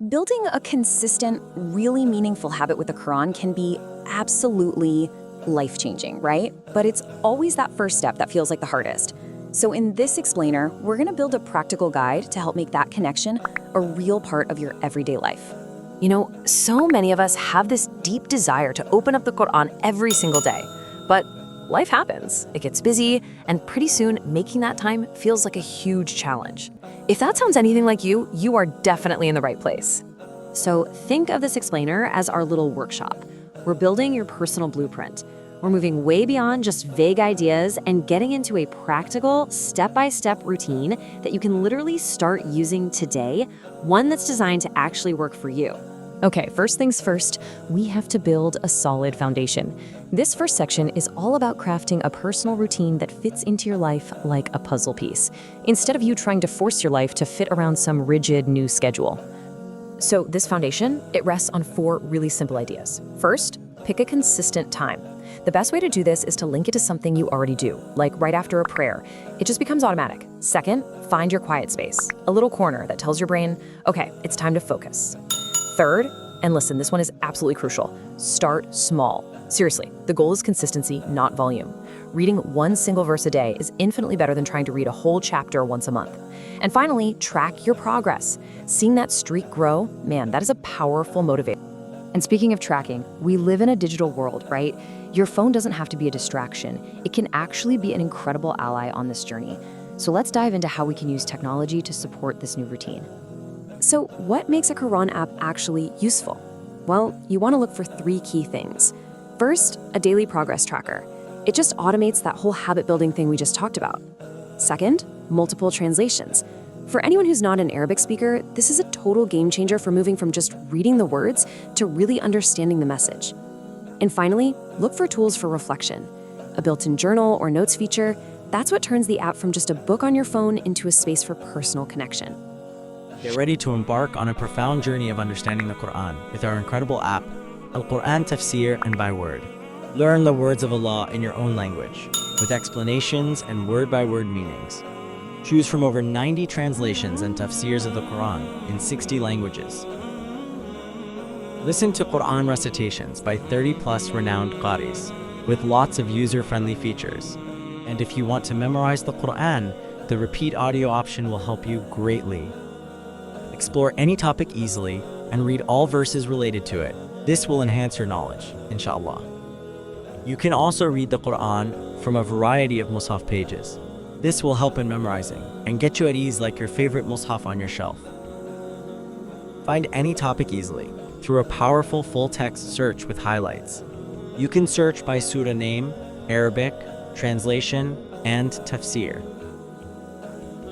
Building a consistent, really meaningful habit with the Quran can be absolutely life-changing, right? But it's always that first step that feels like the hardest. So in this explainer, we're going to build a practical guide to help make that connection a real part of your everyday life. You know, so many of us have this deep desire to open up the Quran every single day. But life happens, it gets busy, and pretty soon making that time feels like a huge challenge. If that sounds anything like you, you are definitely in the right place. So think of this explainer as our little workshop. We're building your personal blueprint. We're moving way beyond just vague ideas and getting into a practical, step-by-step routine that you can literally start using today, one that's designed to actually work for you. Okay, first things first, we have to build a solid foundation. This first section is all about crafting a personal routine that fits into your life like a puzzle piece, instead of you trying to force your life to fit around some rigid new schedule. So this foundation, it rests on 4 really simple ideas. First, pick a consistent time. The best way to do this is to link it to something you already do, like right after a prayer. It just becomes automatic. Second, find your quiet space, a little corner that tells your brain, okay, it's time to focus. Third, and listen, this one is absolutely crucial, start small. Seriously, the goal is consistency, not volume. Reading one single verse a day is infinitely better than trying to read a whole chapter once a month. And finally, track your progress. Seeing that streak grow, man, that is a powerful motivator. And speaking of tracking, we live in a digital world, right? Your phone doesn't have to be a distraction. It can actually be an incredible ally on this journey. So let's dive into how we can use technology to support this new routine. So what makes a Quran app actually useful? Well, you want to look for 3 key things. First, a daily progress tracker. It just automates that whole habit building thing we just talked about. Second, multiple translations. For anyone who's not an Arabic speaker, this is a total game changer for moving from just reading the words to really understanding the message. And finally, look for tools for reflection. A built-in journal or notes feature, that's what turns the app from just a book on your phone into a space for personal connection. Get ready to embark on a profound journey of understanding the Quran with our incredible app, Al-Quran Tafsir and by Word. Learn the words of Allah in your own language, with explanations and word-by-word meanings. Choose from over 90 translations and tafsirs of the Quran in 60 languages. Listen to Quran recitations by 30+ renowned qaris, with lots of user-friendly features. And if you want to memorize the Quran, the repeat audio option will help you greatly. Explore any topic easily and read all verses related to it. This will enhance your knowledge, inshallah. You can also read the Quran from a variety of Mus'haf pages. This will help in memorizing and get you at ease like your favorite Mus'haf on your shelf. Find any topic easily through a powerful full-text search with highlights. You can search by surah name, Arabic, translation, and tafsir.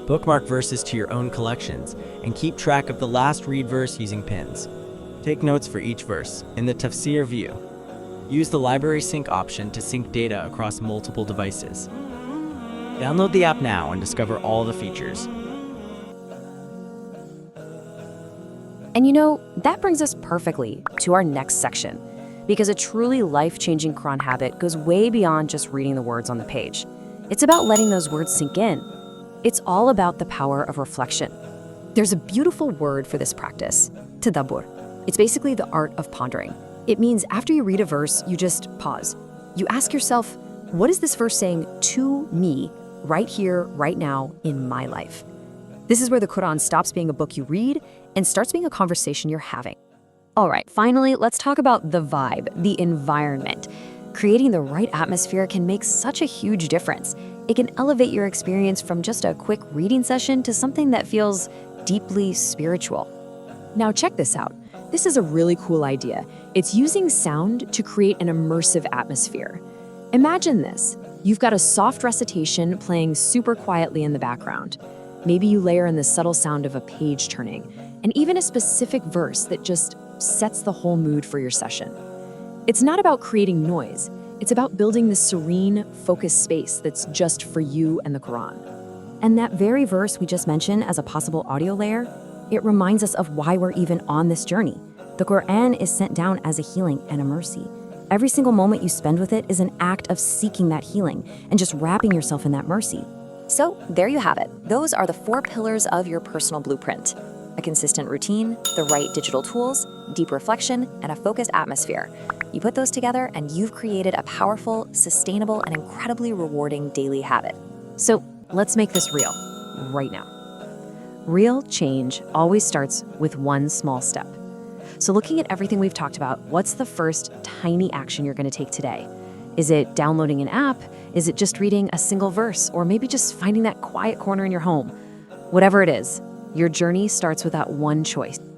Bookmark verses to your own collections and keep track of the last read verse using pins. Take notes for each verse in the tafsir view. Use the library sync option to sync data across multiple devices. Download the app now and discover all the features. And you know, that brings us perfectly to our next section, because a truly life-changing Quran habit goes way beyond just reading the words on the page. It's about letting those words sink in. It's all about the power of reflection. There's a beautiful word for this practice, tadabbur. It's basically the art of pondering. It means after you read a verse, you just pause. You ask yourself, what is this verse saying to me right here, right now, in my life? This is where the Quran stops being a book you read and starts being a conversation you're having. All right, finally, let's talk about the vibe, the environment. Creating the right atmosphere can make such a huge difference. It can elevate your experience from just a quick reading session to something that feels deeply spiritual. Now check this out. This is a really cool idea. It's using sound to create an immersive atmosphere. Imagine this. You've got a soft recitation playing super quietly in the background. Maybe you layer in the subtle sound of a page turning, and even a specific verse that just sets the whole mood for your session. It's not about creating noise. It's about building this serene, focused space that's just for you and the Quran. And that very verse we just mentioned as a possible audio layer, it reminds us of why we're even on this journey. The Quran is sent down as a healing and a mercy. Every single moment you spend with it is an act of seeking that healing and just wrapping yourself in that mercy. So there you have it. Those are the 4 pillars of your personal blueprint. a consistent routine, the right digital tools, deep reflection, and a focused atmosphere. You put those together and you've created a powerful, sustainable, and incredibly rewarding daily habit. So let's make this real, right now. Real change always starts with one small step. So looking at everything we've talked about, what's the first tiny action you're going to take today? Is it downloading an app? Is it just reading a single verse? Or maybe just finding that quiet corner in your home? Whatever it is, your journey starts with that one choice.